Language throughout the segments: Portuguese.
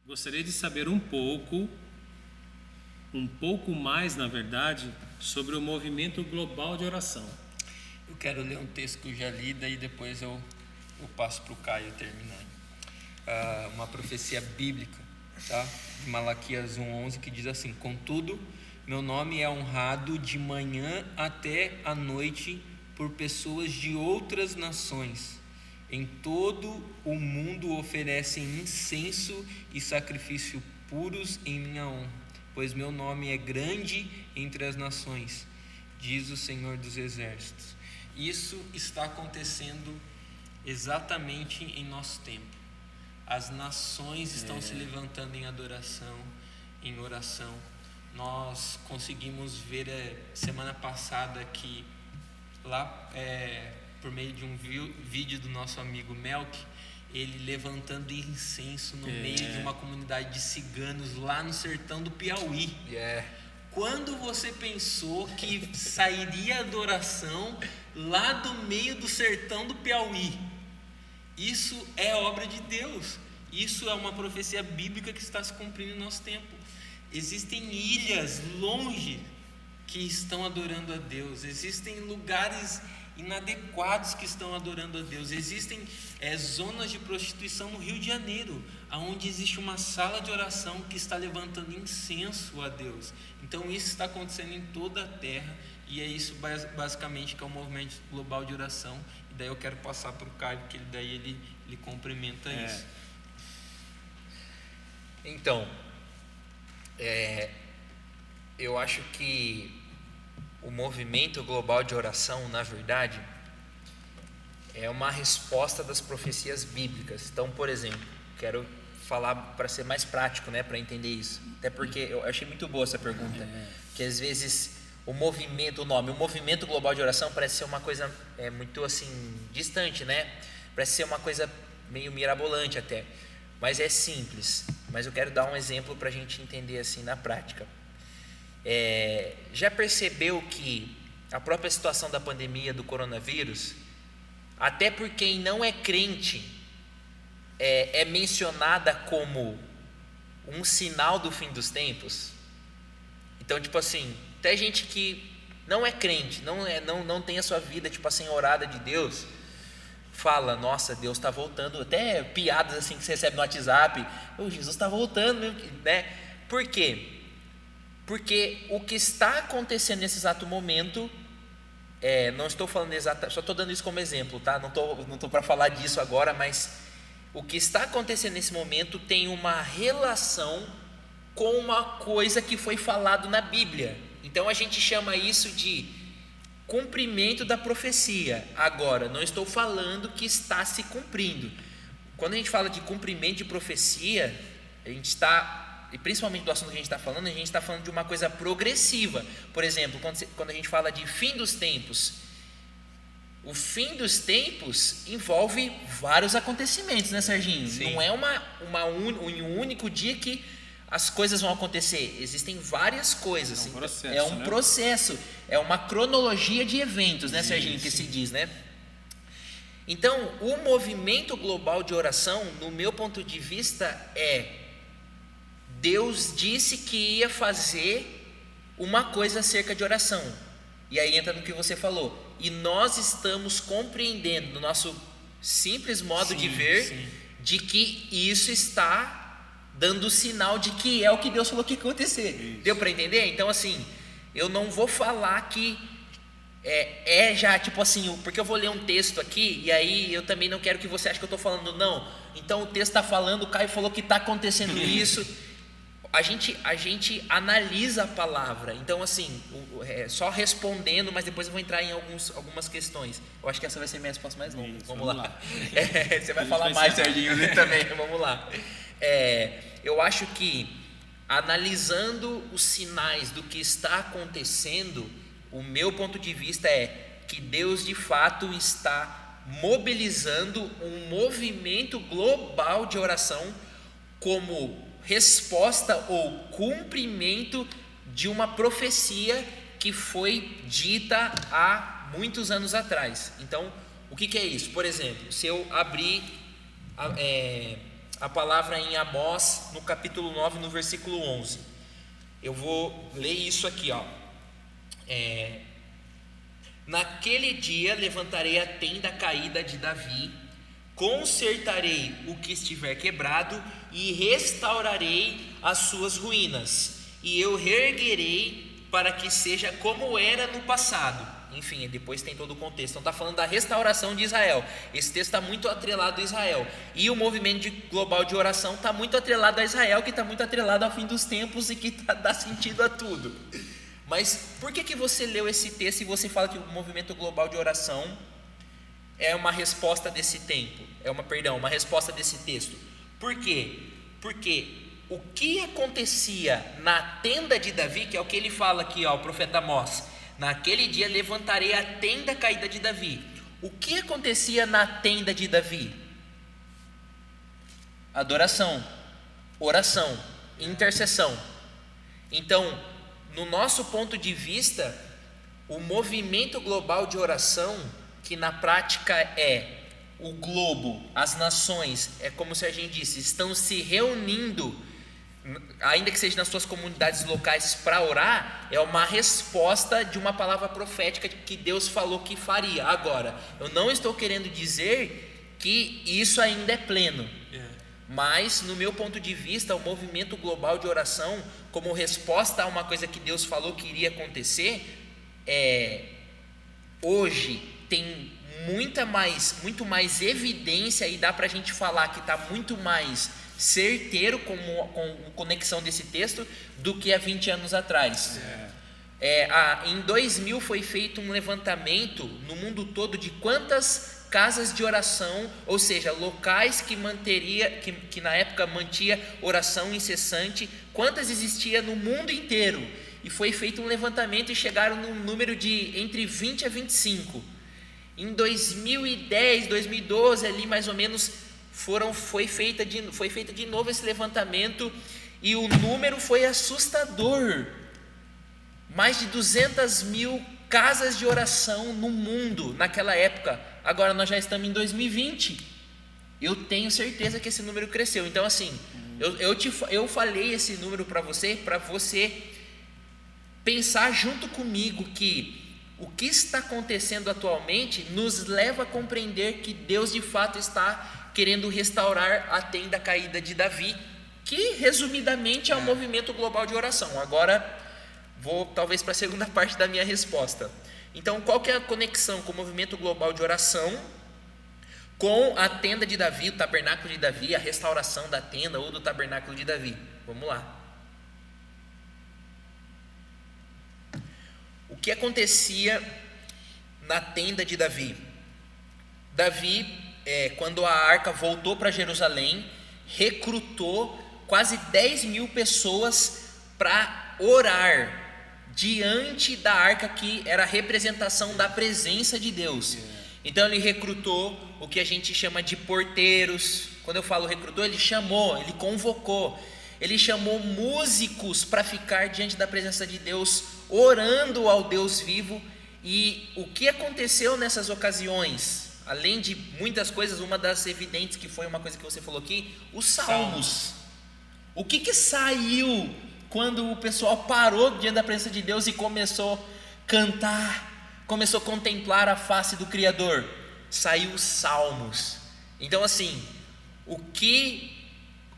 Gostaria de saber um pouco mais, na verdade, sobre o movimento global de oração. Eu quero ler um texto que eu já li, daí depois eu passo para o Caio terminar. Uma profecia bíblica, tá? De Malaquias 1:11, que diz assim: contudo, meu nome é honrado de manhã até a noite por pessoas de outras nações. Em todo o mundo oferecem incenso e sacrifício puros em minha honra, pois meu nome é grande entre as nações, diz o Senhor dos Exércitos. Isso está acontecendo exatamente em nosso tempo. As nações estão se levantando em adoração, em oração. Nós conseguimos ver semana passada que lá por meio de um vídeo do nosso amigo Melk, ele levantando incenso no meio de uma comunidade de ciganos lá no sertão do Piauí. Quando você pensou que sairia adoração lá do meio do sertão do Piauí? Isso é obra de Deus. Isso é uma profecia bíblica que está se cumprindo no nosso tempo. Existem ilhas longe que estão adorando a Deus. Existem lugares inadequados que estão adorando a Deus. Existem zonas de prostituição no Rio de Janeiro, onde existe uma sala de oração que está levantando incenso a Deus. Então isso está acontecendo em toda a terra, e é isso basicamente que é o movimento global de oração. E daí eu quero passar para o Caio, porque daí ele complementa isso. Então, eu acho que o movimento global de oração, na verdade, é uma resposta das profecias bíblicas. Então, por exemplo, quero falar para ser mais prático, né, para entender isso. Até porque eu achei muito boa essa pergunta, que às vezes o movimento global de oração parece ser uma coisa muito assim distante, né? Parece ser uma coisa meio mirabolante até, mas é simples. Mas eu quero dar um exemplo para a gente entender assim na prática. Já percebeu que a própria situação da pandemia do coronavírus, até por quem não é crente, é mencionada como um sinal do fim dos tempos? Então, tipo assim, até gente que não é crente, não tem a sua vida, tipo assim, orada de Deus, fala: nossa, Deus está voltando. Até piadas assim que você recebe no WhatsApp: Jesus está voltando, né? Por quê? Porque o que está acontecendo nesse exato momento, não estou falando só estou dando isso como exemplo, tá? Não estou para falar disso agora, mas o que está acontecendo nesse momento tem uma relação com uma coisa que foi falado na Bíblia. Então a gente chama isso de cumprimento da profecia. Agora, não estou falando que está se cumprindo. Quando a gente fala de cumprimento de profecia, a gente está, e principalmente do assunto que a gente está falando, a gente está falando de uma coisa progressiva. Por exemplo, quando a gente fala de fim dos tempos, o fim dos tempos envolve vários acontecimentos, né, Serginho? Sim. Não é um único dia que as coisas vão acontecer. Existem várias coisas. É um processo, é uma cronologia de eventos, né, Serginho, que se diz, né? Então, o movimento global de oração, no meu ponto de vista, Deus disse que ia fazer uma coisa acerca de oração. E aí entra no que você falou. E nós estamos compreendendo, no nosso simples modo de ver, de que isso está dando sinal de que é o que Deus falou que ia acontecer. Isso. Deu para entender? Então, assim, eu não vou falar que já, tipo assim, porque eu vou ler um texto aqui, e aí eu também não quero que você ache que eu estou falando, não. Então o texto está falando, o Caio falou que está acontecendo isso. A gente analisa a palavra. Então, assim, só respondendo, mas depois eu vou entrar em algumas questões. Eu acho que essa vai ser minha resposta mais longa. Vamos lá. Você vai falar mais, Serginho, também. Vamos lá. Eu acho que, analisando os sinais do que está acontecendo, o meu ponto de vista é que Deus de fato está mobilizando um movimento global de oração como resposta ou cumprimento de uma profecia que foi dita há muitos anos atrás. Então, o que é isso? Por exemplo, se eu abrir a palavra em Amós, no capítulo 9, no versículo 11. Eu vou ler isso aqui, ó. Naquele dia levantarei a tenda caída de Davi, consertarei o que estiver quebrado e restaurarei as suas ruínas, e eu reerguerei para que seja como era no passado. Enfim, depois tem todo o contexto. Então está falando da restauração de Israel. Esse texto está muito atrelado a Israel. E o movimento global de oração está muito atrelado a Israel, que está muito atrelado ao fim dos tempos e que dá sentido a tudo. Mas por que você leu esse texto e você fala que o movimento global de oração é uma resposta desse tempo? Uma resposta desse texto. Por quê? Porque o que acontecia na tenda de Davi, que é o que ele fala aqui, ó, o profeta Amós, naquele dia levantarei a tenda caída de Davi. O que acontecia na tenda de Davi? Adoração, oração, intercessão. Então, no nosso ponto de vista, o movimento global de oração, que na prática é o globo, as nações, é como se a gente disse, estão se reunindo, ainda que seja nas suas comunidades locais, para orar, é uma resposta de uma palavra profética que Deus falou que faria. Agora, eu não estou querendo dizer que isso ainda é pleno, mas no meu ponto de vista, o movimento global de oração, como resposta a uma coisa que Deus falou que iria acontecer, hoje tem muito mais evidência, e dá para a gente falar que está muito mais certeiro com conexão desse texto do que há 20 anos atrás. Em 2000 foi feito um levantamento no mundo todo de quantas casas de oração, ou seja, locais que na época mantia oração incessante, quantas existia no mundo inteiro, e foi feito um levantamento e chegaram num número de entre 20 a 25. Em 2010, 2012, ali mais ou menos, foi feita de novo esse levantamento, e o número foi assustador. Mais de 200 mil casas de oração no mundo naquela época. Agora nós já estamos em 2020. Eu tenho certeza que esse número cresceu. Então assim, eu falei esse número para você pensar junto comigo que o que está acontecendo atualmente nos leva a compreender que Deus de fato está querendo restaurar a tenda caída de Davi, que resumidamente é o movimento global de oração. Agora vou talvez para a segunda parte da minha resposta. Então, qual que é a conexão com o movimento global de oração, com a tenda de Davi, o tabernáculo de Davi, a restauração da tenda ou do tabernáculo de Davi? Vamos lá. O que acontecia na tenda de Davi? Davi, quando a arca voltou para Jerusalém, recrutou quase 10 mil pessoas para orar diante da arca, que era a representação da presença de Deus. Então ele recrutou o que a gente chama de porteiros. Quando eu falo recrutou, ele convocou, ele chamou músicos para ficar diante da presença de Deus, orando ao Deus vivo. E o que aconteceu nessas ocasiões? Além de muitas coisas, uma das evidentes, que foi uma coisa que você falou aqui, os salmos. O que saiu quando o pessoal parou diante da presença de Deus e começou a cantar, começou a contemplar a face do Criador? Saiu os salmos. Então assim,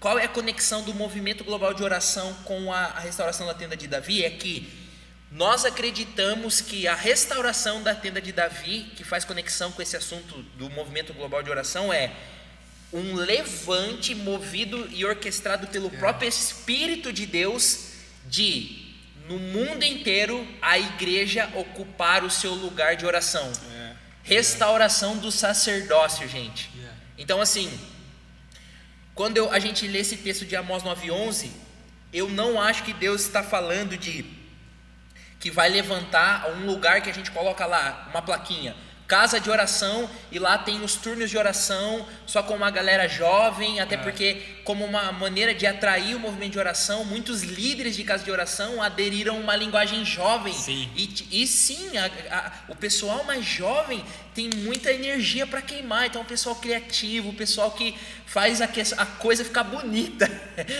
qual é a conexão do movimento global de oração com a restauração da tenda de Davi? É que nós acreditamos que a restauração da tenda de Davi, que faz conexão com esse assunto do movimento global de oração, é um levante movido e orquestrado pelo próprio Espírito de Deus, no mundo inteiro, a igreja ocupar o seu lugar de oração. Restauração do sacerdócio, gente. Então assim, quando a gente lê esse texto de Amós 9:11, eu não acho que Deus está falando que vai levantar um lugar que a gente coloca lá, uma plaquinha, casa de oração e lá tem os turnos de oração só com uma galera jovem, até porque como uma maneira de atrair o movimento de oração, muitos líderes de casa de oração aderiram a uma linguagem jovem. Sim. E sim, o pessoal mais jovem tem muita energia para queimar, então o pessoal criativo, o pessoal que faz a coisa ficar bonita,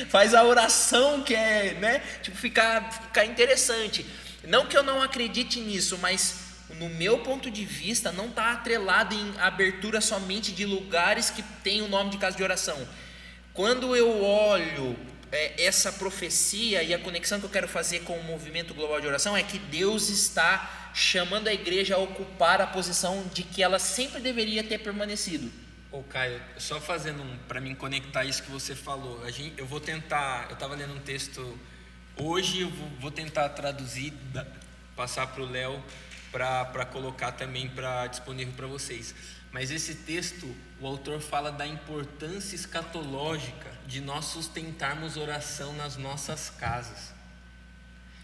faz a oração que é, né, tipo, ficar interessante. Não que eu não acredite nisso, mas no meu ponto de vista não está atrelado em abertura somente de lugares que tem o nome de casa de oração. Quando eu olho essa profecia e a conexão que eu quero fazer com o movimento global de oração é que Deus está chamando a igreja a ocupar a posição de que ela sempre deveria ter permanecido. Ô Caio, só fazendo para mim conectar isso que você falou, eu vou tentar, eu estava lendo um texto hoje, eu vou tentar traduzir, passar para o Léo para colocar também disponível para vocês. Mas esse texto, o autor fala da importância escatológica de nós sustentarmos oração nas nossas casas,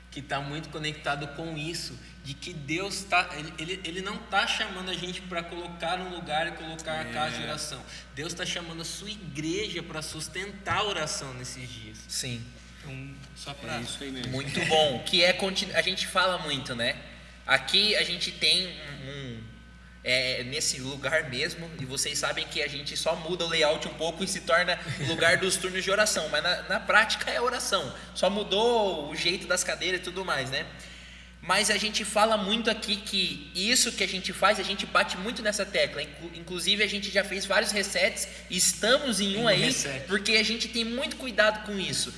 que está muito conectado com isso, de que Deus ele não está chamando a gente para colocar um lugar e colocar a casa de oração. Deus está chamando a sua igreja para sustentar a oração nesses dias. Sim. Então, só para isso aí mesmo. Muito bom, que a gente fala muito, né? Aqui a gente tem nesse lugar mesmo, e vocês sabem que a gente só muda o layout um pouco e se torna o lugar dos turnos de oração, mas na prática é oração, só mudou o jeito das cadeiras e tudo mais, né? Mas a gente fala muito aqui que isso que a gente faz, a gente bate muito nessa tecla, inclusive a gente já fez vários resets, e estamos em um aí, reset. porque a gente tem muito cuidado com isso.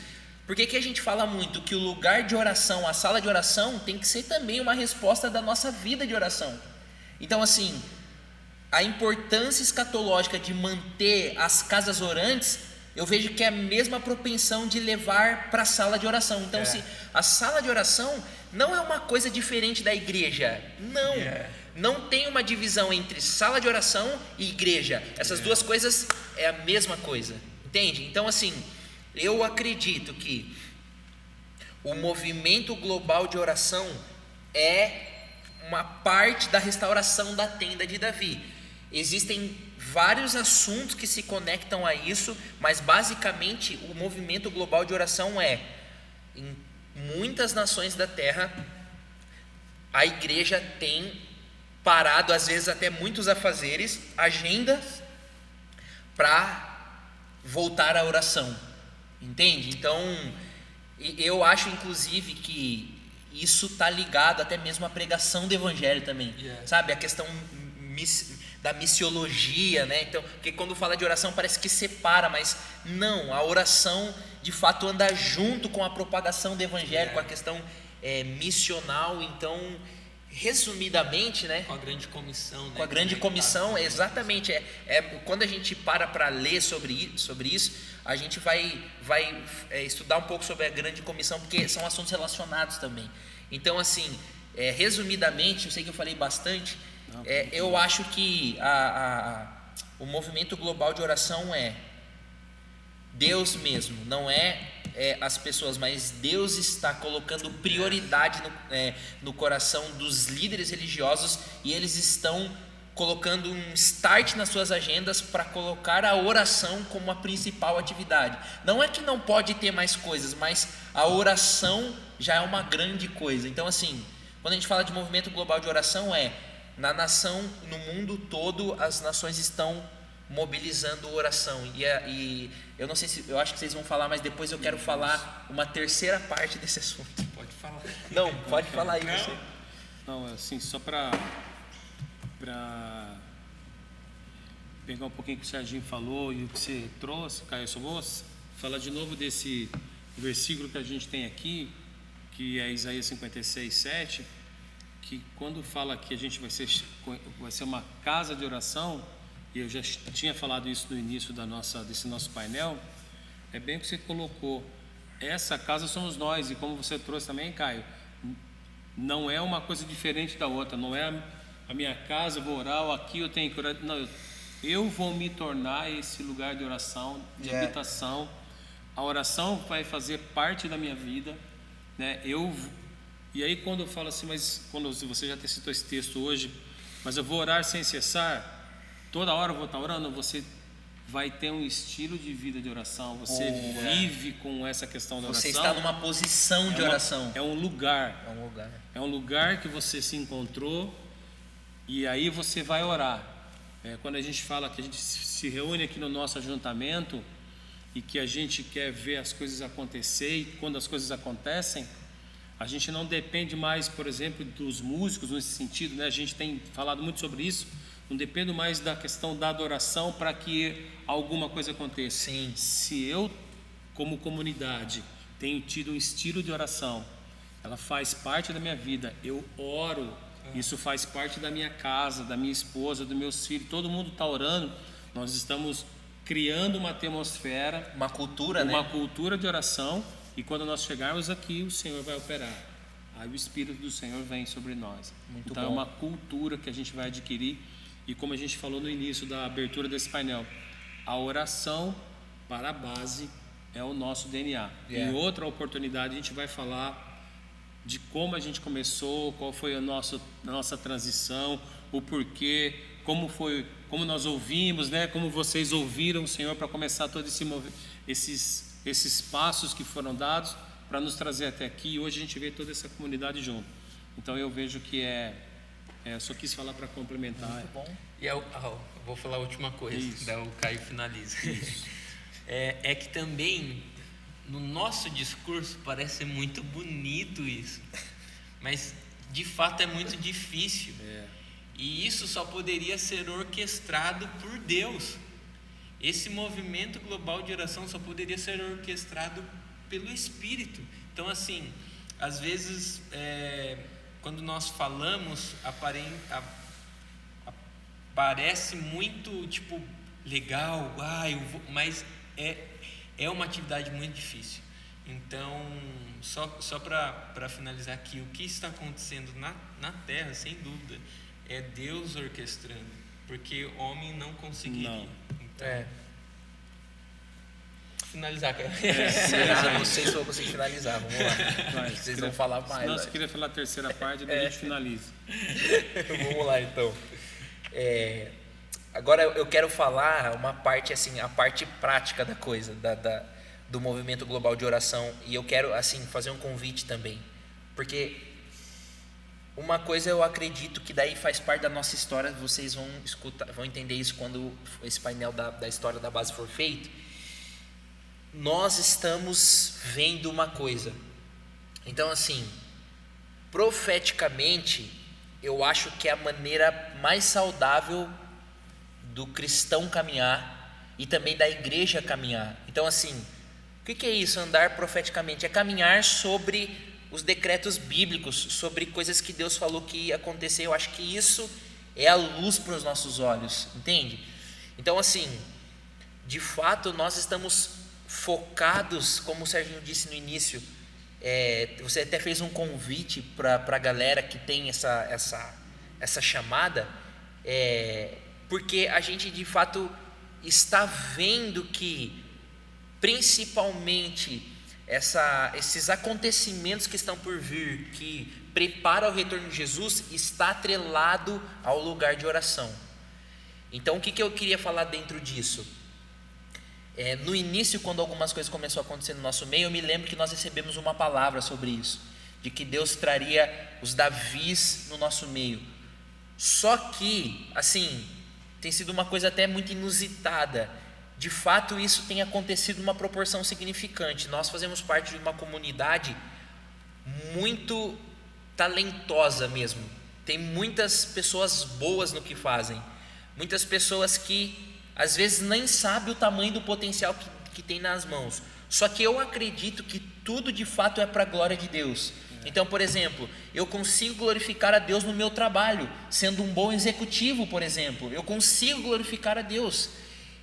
Por que a gente fala muito que o lugar de oração, a sala de oração, tem que ser também uma resposta da nossa vida de oração? Então, assim, a importância escatológica de manter as casas orantes, eu vejo que é a mesma propensão de levar para a sala de oração. Então, se a sala de oração não é uma coisa diferente da igreja, não tem uma divisão entre sala de oração e igreja. Essas duas coisas é a mesma coisa, entende? Então, assim, eu acredito que o movimento global de oração é uma parte da restauração da tenda de Davi. Existem vários assuntos que se conectam a isso, mas basicamente o movimento global de oração em muitas nações da terra, a igreja tem parado, às vezes até muitos afazeres, agendas para voltar à oração. Entende? Então, eu acho inclusive que isso está ligado até mesmo à pregação do evangelho também, sabe? A questão da missiologia, né? Então, porque quando fala de oração parece que separa, mas não, a oração de fato anda junto com a propagação do evangelho, com a questão missional. Então, resumidamente, né? Com a grande comissão, né? Com a grande comissão, exatamente. Quando a gente para ler sobre isso, a gente vai estudar um pouco sobre a grande comissão, porque são assuntos relacionados também. Então, assim, resumidamente, eu sei que eu falei bastante, eu acho que o movimento global de oração é Deus mesmo, não é as pessoas, mas Deus está colocando prioridade no coração dos líderes religiosos, e eles estão colocando um start nas suas agendas para colocar a oração como a principal atividade. Não é que não pode ter mais coisas, mas a oração já é uma grande coisa. Então, assim, quando a gente fala de movimento global de oração, na nação, no mundo todo, as nações estão mobilizando oração, e eu não sei se, eu acho que vocês vão falar, mas depois eu quero falar uma terceira parte desse assunto. Pode falar. Não, pode falar aí você. Não, assim, só para pegar um pouquinho o que o Serginho falou e o que você trouxe, Caio, eu só vou falar de novo desse versículo que a gente tem aqui, que é Isaías 56:7, que quando fala que a gente vai ser uma casa de oração, e eu já tinha falado isso no início desse nosso painel, é bem o que você colocou, essa casa somos nós, e como você trouxe também, Caio, não é uma coisa diferente da outra, não é a minha casa, eu vou orar, aqui eu tenho que orar, não, eu vou me tornar esse lugar de oração, de habitação, a oração vai fazer parte da minha vida, né? E aí quando eu falo assim, mas quando você já citou esse texto hoje, mas eu vou orar sem cessar, toda hora eu vou estar orando, você vai ter um estilo de vida de oração, você vive com essa questão da oração. Você está numa posição de oração. É um lugar. É um lugar. É um lugar que você se encontrou e aí você vai orar. Quando a gente fala que a gente se reúne aqui no nosso ajuntamento e que a gente quer ver as coisas acontecer, e quando as coisas acontecem, a gente não depende mais, por exemplo, dos músicos nesse sentido, né? A gente tem falado muito sobre isso. Não dependo mais da questão da adoração para que alguma coisa aconteça. Sim. Se eu, como comunidade, tenho tido um estilo de oração, ela faz parte da minha vida, eu oro, isso faz parte da minha casa, da minha esposa, dos meus filhos, todo mundo está orando, nós estamos criando uma atmosfera, uma cultura, uma cultura de oração, e quando nós chegarmos aqui, o Senhor vai operar. Aí o Espírito do Senhor vem sobre nós. Muito então bom. É uma cultura que a gente vai adquirir. E como a gente falou no início da abertura desse painel, a oração para a base é o nosso DNA. Em outra oportunidade a gente vai falar de como a gente começou, qual foi a nossa transição, o porquê, como nós ouvimos, né? Como vocês ouviram o Senhor para começar todo esses passos que foram dados para nos trazer até aqui. E hoje a gente vê toda essa comunidade junto. Então eu vejo que eu só quis falar para complementar. Muito bom. E eu vou falar a última coisa, Isso. daí o Caio finaliza. É que também no nosso discurso parece muito bonito isso, mas de fato é muito difícil. E isso só poderia ser orquestrado por Deus. Esse movimento global de oração só poderia ser orquestrado pelo Espírito. Então, assim, às vezes, quando nós falamos, parece muito, tipo, legal, mas é uma atividade muito difícil. Então, só para finalizar aqui, o que está acontecendo na Terra, sem dúvida, é Deus orquestrando, porque homem não conseguiria. Não. Então, finalizar, Caio. Não sei se eu vou conseguir finalizar, vamos lá. Vocês vão falar mais. Não, você queria falar a terceira parte, daí a gente finaliza. Vamos lá, então. Agora eu quero falar uma parte, assim, a parte prática da coisa, do movimento global de oração. E eu quero, assim, fazer um convite também. Porque uma coisa eu acredito que daí faz parte da nossa história, vocês vão entender isso quando esse painel da história da base for feito. Nós estamos vendo uma coisa. Então, assim, profeticamente, eu acho que é a maneira mais saudável do cristão caminhar e também da igreja caminhar. Então, assim, o que é isso, andar profeticamente? É caminhar sobre os decretos bíblicos, sobre coisas que Deus falou que ia acontecer. Eu acho que isso é a luz para os nossos olhos, entende? Então, assim, de fato, nós estamos focados, como o Serginho disse no início, você até fez um convite para a galera que tem essa chamada, porque a gente de fato está vendo que principalmente esses acontecimentos que estão por vir, que prepara o retorno de Jesus, está atrelado ao lugar de oração. Então o que eu queria falar dentro disso? No início, quando algumas coisas começaram a acontecer no nosso meio, eu me lembro que nós recebemos uma palavra sobre isso, de que Deus traria os Davis no nosso meio. Só que, assim, tem sido uma coisa até muito inusitada. De fato, isso tem acontecido numa proporção significante. Nós fazemos parte de uma comunidade muito talentosa mesmo. Tem muitas pessoas boas no que fazem. Muitas pessoas que às vezes nem sabem o tamanho do potencial que tem nas mãos. Só que eu acredito que tudo de fato é para a glória de Deus. Então, por exemplo, eu consigo glorificar a Deus no meu trabalho, sendo um bom executivo, por exemplo. Eu consigo glorificar a Deus.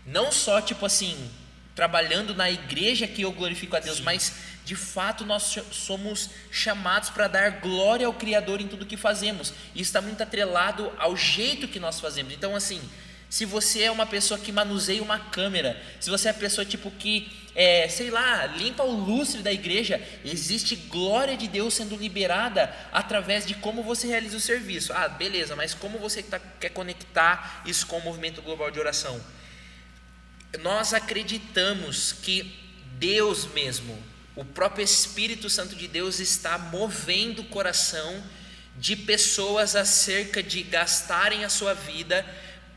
Não só, tipo assim, trabalhando na igreja que eu glorifico a Deus, mas de fato nós somos chamados para dar glória ao Criador em tudo que fazemos. Isso está muito atrelado ao jeito que nós fazemos. Então, assim, se você é uma pessoa que manuseia uma câmera, se você é a pessoa tipo que, sei lá, limpa o lustre da igreja, existe glória de Deus sendo liberada através de como você realiza o serviço. Ah, beleza, mas como você quer conectar isso com o movimento global de oração? Nós acreditamos que Deus mesmo, o próprio Espírito Santo de Deus está movendo o coração de pessoas acerca de gastarem a sua vida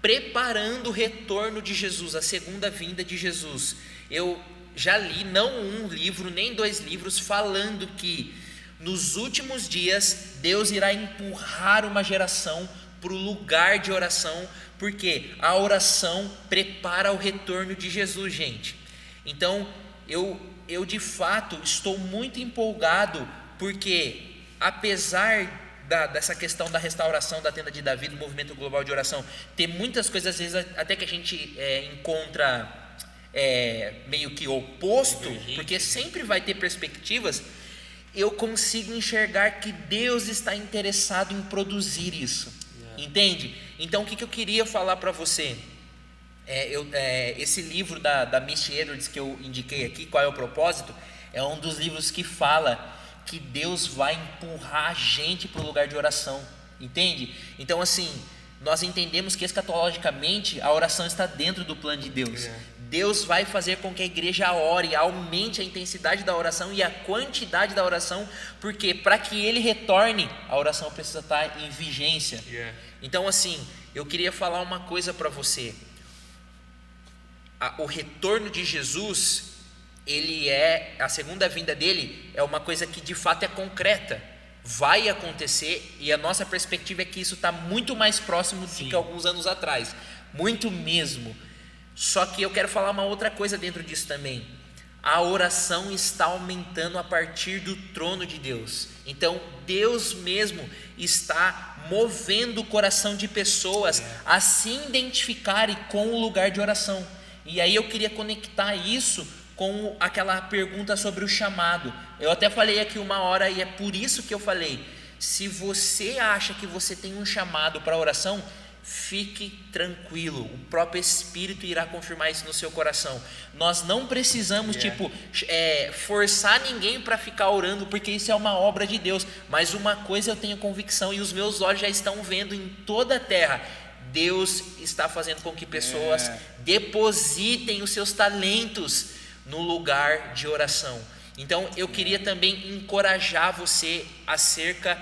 preparando o retorno de Jesus, a segunda vinda de Jesus. Eu já li, não um livro, nem 2 livros, falando que nos últimos dias Deus irá empurrar uma geração para o lugar de oração, porque a oração prepara o retorno de Jesus, gente. Então, eu de fato estou muito empolgado, porque apesar dessa questão da restauração da tenda de Davi, do movimento global de oração, ter muitas coisas, às vezes até que a gente encontra meio que oposto, porque sempre vai ter perspectivas, eu consigo enxergar que Deus está interessado em produzir isso, entende? Então o que eu queria falar para você, esse livro da Misty Edwards que eu indiquei aqui, Qual é o Propósito, é um dos livros que fala que Deus vai empurrar a gente para o lugar de oração, entende? Então assim, nós entendemos que escatologicamente a oração está dentro do plano de Deus. Deus vai fazer com que a igreja ore, aumente a intensidade da oração e a quantidade da oração, porque para que ele retorne, a oração precisa estar em vigência. Então assim, eu queria falar uma coisa para você. O retorno de Jesus, a segunda vinda dele é uma coisa que de fato é concreta, vai acontecer, e a nossa perspectiva é que isso está muito mais próximo do que alguns anos atrás, muito mesmo. Só que eu quero falar uma outra coisa dentro disso também. A oração está aumentando a partir do trono de Deus. Então Deus mesmo está movendo o coração de pessoas a se identificarem com o lugar de oração. E aí eu queria conectar isso com aquela pergunta sobre o chamado. Eu até falei aqui uma hora, e é por isso que eu falei: se você acha que você tem um chamado para oração, fique tranquilo, o próprio Espírito irá confirmar isso no seu coração. Nós não precisamos forçar ninguém para ficar orando, porque isso é uma obra de Deus. Mas uma coisa eu tenho convicção, e os meus olhos já estão vendo em toda a terra: Deus está fazendo com que pessoas depositem os seus talentos no lugar de oração. Então eu queria também encorajar você acerca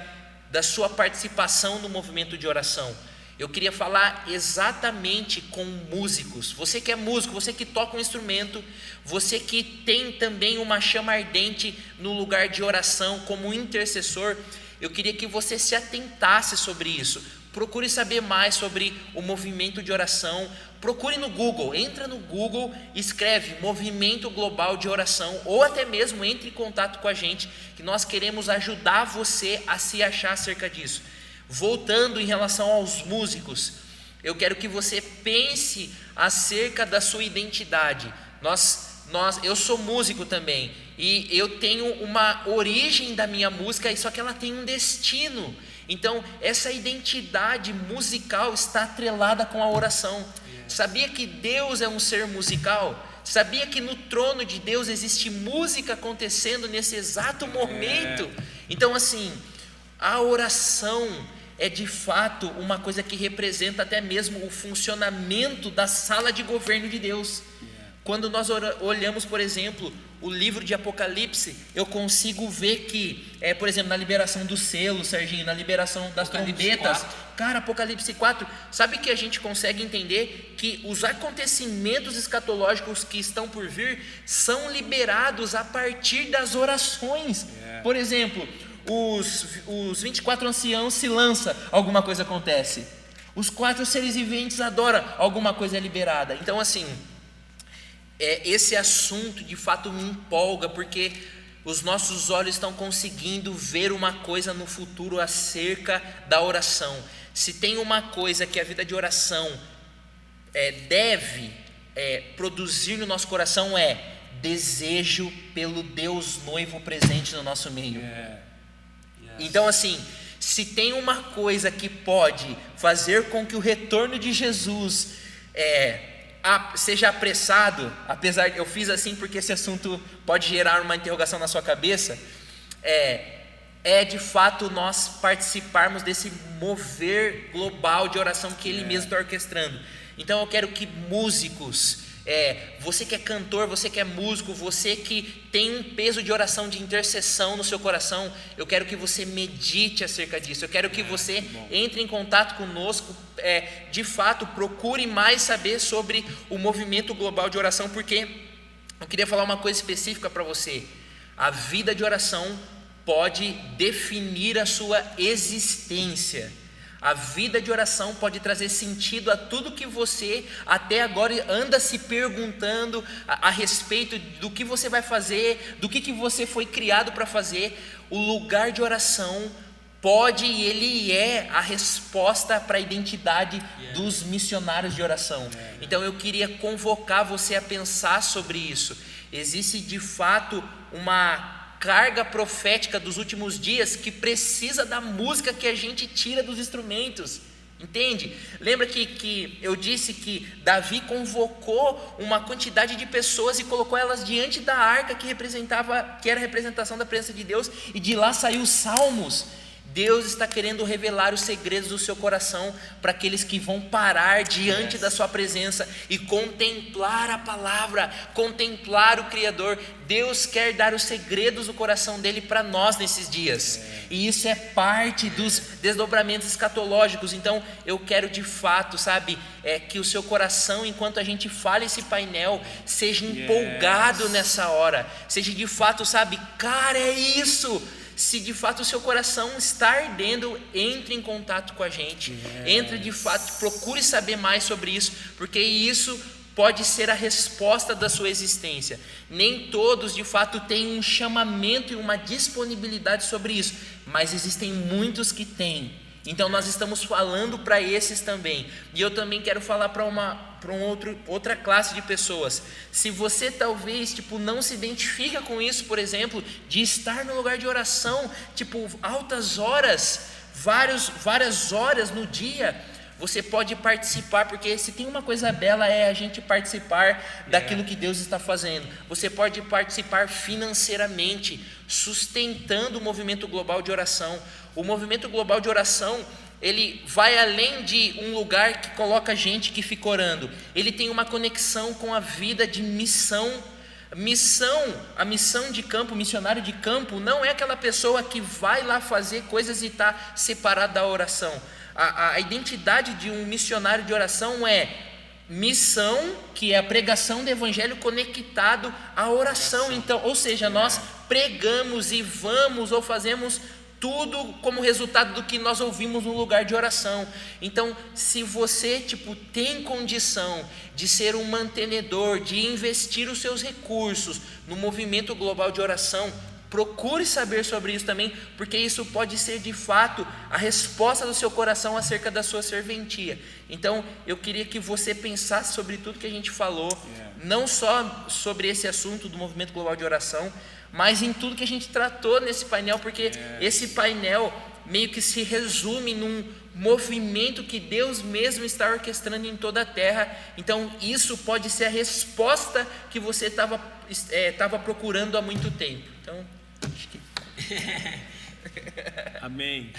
da sua participação no movimento de oração. Eu queria falar exatamente com músicos. Você que é músico, você que toca um instrumento, você que tem também uma chama ardente no lugar de oração como intercessor, eu queria que você se atentasse sobre isso. Procure saber mais sobre o movimento de oração. Procure no Google, entra no Google, escreve Movimento Global de Oração, ou até mesmo entre em contato com a gente, que nós queremos ajudar você a se achar acerca disso. Voltando em relação aos músicos, eu quero que você pense acerca da sua identidade. Eu sou músico também, e eu tenho uma origem da minha música, só que ela tem um destino. Então essa identidade musical está atrelada com a oração. Sabia que Deus é um ser musical? Sabia que no trono de Deus existe música acontecendo nesse exato momento? Então assim, a oração é de fato uma coisa que representa até mesmo o funcionamento da sala de governo de Deus. Quando nós olhamos, por exemplo, o livro de Apocalipse, eu consigo ver que, por exemplo, na liberação do selo, Serginho, na liberação das trombetas, cara, Apocalipse 4, sabe que a gente consegue entender que os acontecimentos escatológicos que estão por vir são liberados a partir das orações. Por exemplo, os 24 anciãos se lançam, alguma coisa acontece. Os 4 seres viventes adoram, alguma coisa é liberada. Então assim, esse assunto de fato me empolga, porque os nossos olhos estão conseguindo ver uma coisa no futuro acerca da oração. Se tem uma coisa que a vida de oração deve produzir no nosso coração, é desejo pelo Deus noivo presente no nosso meio. Então assim, se tem uma coisa que pode fazer com que o retorno de Jesus seja apressado, apesar de eu fiz assim porque esse assunto pode gerar uma interrogação na sua cabeça, é de fato nós participarmos desse mover global de oração que Ele mesmo está orquestrando. Então eu quero que músicos, você que é cantor, você que é músico, você que tem um peso de oração, de intercessão no seu coração, eu quero que você medite acerca disso, eu quero que você entre em contato conosco, de fato procure mais saber sobre o movimento global de oração, porque eu queria falar uma coisa específica para você. A vida de oração pode definir a sua existência. A vida de oração pode trazer sentido a tudo que você até agora anda se perguntando a respeito do que você vai fazer, do que você foi criado para fazer. O lugar de oração pode e ele é a resposta para a identidade dos missionários de oração. Então eu queria convocar você a pensar sobre isso. Existe de fato uma carga profética dos últimos dias que precisa da música que a gente tira dos instrumentos, entende? Lembra que eu disse que Davi convocou uma quantidade de pessoas e colocou elas diante da arca que era a representação da presença de Deus, e de lá saiu os salmos. Deus está querendo revelar os segredos do seu coração para aqueles que vão parar diante da sua presença e contemplar a palavra, contemplar o Criador. Deus quer dar os segredos do coração dele para nós nesses dias, e isso é parte dos desdobramentos escatológicos. Então eu quero de fato, que o seu coração, enquanto a gente fala esse painel, seja empolgado nessa hora, seja de fato, cara, é isso. Se de fato o seu coração está ardendo, entre em contato com a gente, entre de fato, procure saber mais sobre isso, porque isso pode ser a resposta da sua existência. Nem todos de fato têm um chamamento e uma disponibilidade sobre isso, mas existem muitos que têm. Então nós estamos falando para esses também, e eu também quero falar para outra classe de pessoas. Se você talvez não se identifica com isso, por exemplo, de estar no lugar de oração, altas horas, várias horas no dia, você pode participar, porque se tem uma coisa bela é a gente participar daquilo que Deus está fazendo. Você pode participar financeiramente, sustentando o movimento global de oração. O movimento global de oração, ele vai além de um lugar que coloca gente que fica orando. Ele tem uma conexão com a vida de missão. A missão de campo, o missionário de campo, não é aquela pessoa que vai lá fazer coisas e está separada da oração. A identidade de um missionário de oração é missão, que é a pregação do evangelho conectado à oração. Então, ou seja, nós pregamos e vamos ou fazemos tudo como resultado do que nós ouvimos no lugar de oração. Então, se você tem condição de ser um mantenedor, de investir os seus recursos no movimento global de oração, procure saber sobre isso também, porque isso pode ser de fato a resposta do seu coração acerca da sua serventia. Então eu queria que você pensasse sobre tudo que a gente falou, não só sobre esse assunto do movimento global de oração, mas em tudo que a gente tratou nesse painel, porque esse painel meio que se resume num movimento que Deus mesmo está orquestrando em toda a terra. Então isso pode ser a resposta que você estava procurando há muito tempo. Então, acho que... Amém.